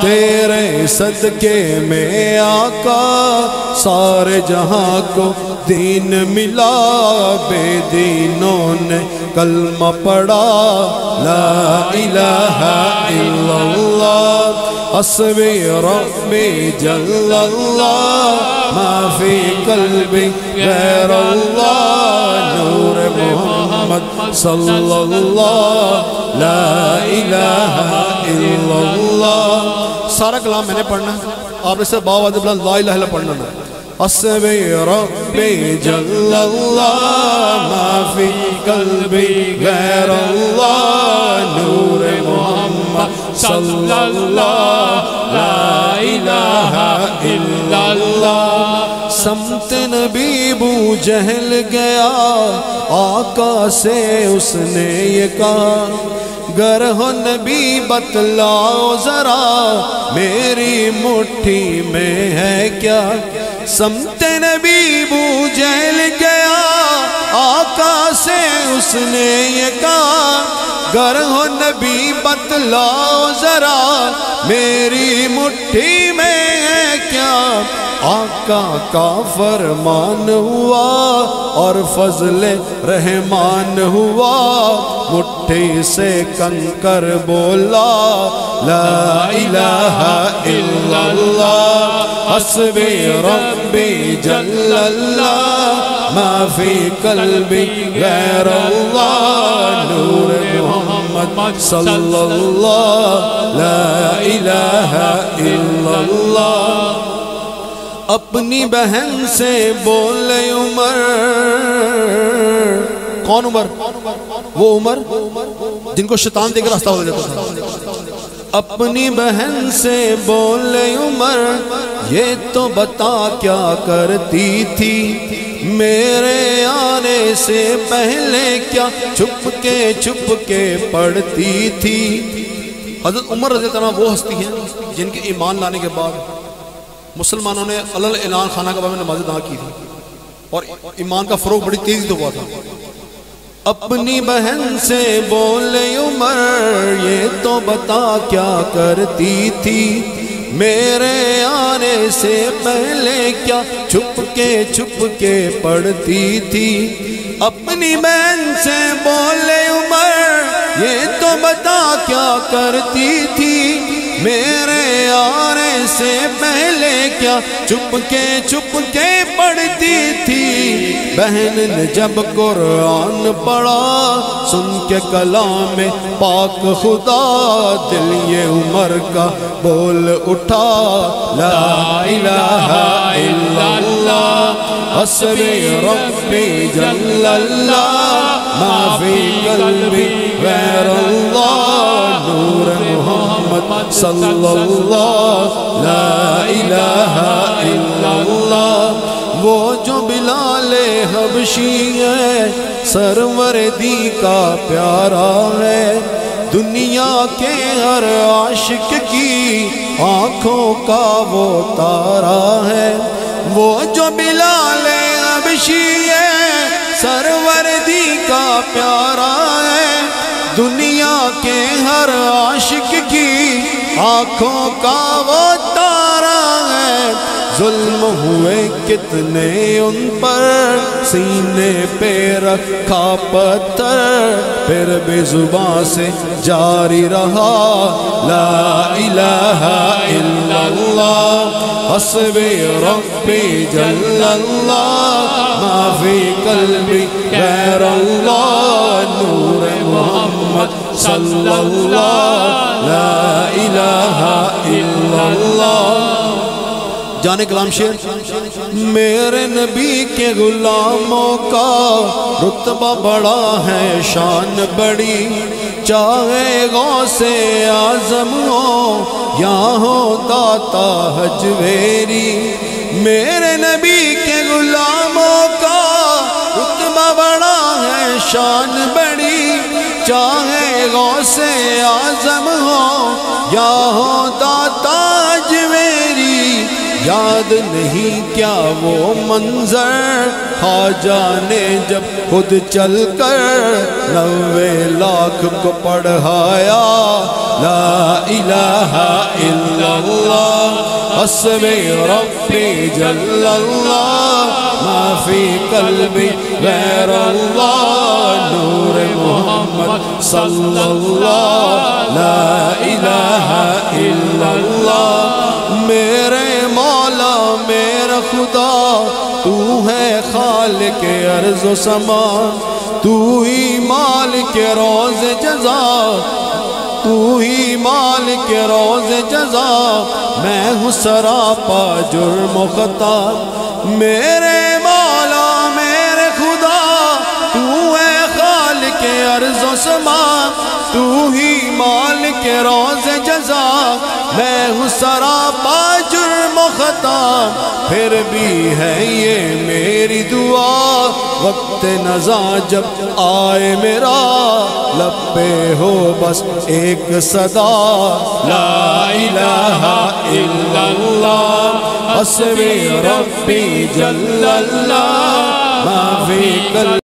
تیرے صدقے میں آقا سارے جہاں کو دین ملا، بے دینوں نے کلمہ پڑھا، لا الہ الا اللہ حسبی ربی جل اللہ ما فی قلبی غیر اللہ، نور محمد صلی اللہ لا الہ الا اللہ۔ سارا کلام میں نے پڑھنا ہے، آپ نے سے باواد بلا لا الہ الا پڑھنا ہے۔ حسبی ربی جل اللہ ما فی قلبی غیر اللہ، نور محمد صلی اللہ لا الہ الا اللہ۔ سمت نبی ابو جہل گیا، آقا سے اس نے یہ کہا، گر ہو نبی بتلاؤ ذرا میری مٹھی میں ہے کیا۔ سمت نبی ابو جہل گیا، آقا سے اس نے یہ کہا، گر ہو نبی بتلاؤ ذرا میری مٹھی میں ہے کیا۔ آقا کا فرمان ہوا اور فضل رحمان ہوا، مٹھی سے کنکر بولا، لا الہ الا اللہ حسبی ربی جل اللہ ما فی قلبی غیر اللہ، نور محمد صلی اللہ لا الہ الا اللہ۔ اپنی بہن سے بولے عمر، کون عمر؟ وہ عمر جن کو شیطان دے کر راستہ ہو جاتا تھا۔ اپنی بہن سے بولے عمر، یہ تو بتا کیا کرتی تھی، میرے آنے سے پہلے کیا چھپ کے پڑھتی تھی۔ حضرت عمر رضی اللہ عنہ وہ ہستی ہیں جن کے ایمان لانے کے بعد مسلمانوں نے علل اعلان خانہ کعبہ میں نماز ادا کی تھی اور ایمان کا فروغ بڑی تیزی سے ہوا تھا۔ اپنی بہن سے بولے عمر، یہ تو بتا کیا کرتی تھی، میرے آنے سے پہلے کیا چھپ کے پڑھتی تھی۔ اپنی بہن سے بولے عمر، یہ تو بتا کیا کرتی تھی، میرے آنے سے پہلے کیا چھپ کے پڑھتی تھی۔ بہن نے جب قرآن پڑھا، سن کے کلام پاک خدا، دل یہ عمر کا بول اٹھا، لا الہ الا اللہ حسبی ربی جل اللہ ما فی قلبی غیر اللہ، نور محمد صلی اللہ لا الہ الا اللہ۔ وہ جو بلال حبشی ہے، سروردی کا پیارا ہے، دنیا کے ہر عاشق کی آنکھوں کا وہ تارا ہے۔ وہ جو بلال حبشی ہے، سروردی کا پیارا ہے، دنیا کے ہر عاشق کی آنکھوں کا وہ تارا ہے۔ ظلم ہوئے کتنے ان پر، سینے پہ رکھا پتھر، پھر بھی زبان سے جاری رہا، لا الہ الا اللہ حسبی ربی جل اللہ ما فی قلبی غیر اللہ، نور محمد صلی اللہ لا الہ الا اللہ۔ جانے کلام شعر، میرے نبی کے غلاموں کا رتبہ بڑا ہے، شان بڑی، چاہے غوث اعظم ہو یا ہو داتا حجویری۔ میرے نبی کے غلاموں کا رتبہ بڑا ہے، شان بڑی، چاہے غوث اعظم ہو یا ہو داتا حجویری، یاد نہیں کیا وہ منظر خواجہ نے جب خود چل کر 90 لاکھ کو پڑھایا لا الہ الا اللہ حسبی ربی جل اللہ ما فی قلبی غیر اللہ نور محمد صلی اللہ لا الہ الا اللہ میرے مولا میرا خدا تو ہے خالق ارض و سما تو ہی مالک روز جزا تو ہی مالک روز جزا میں ہوں سراپا جرم و خطا میرے مولا میرے خدا تو ہے خالق ارض و سما تو ہی مالک روز جزا میں ہوں سراپا جرم و خطا پھر بھی ہے یہ میری دعا وقت نزا جب آئے میرا لب پہ ہو بس ایک صدا لا الہ الا اللہ حسبی ربی جل اللہ ما فی قلبی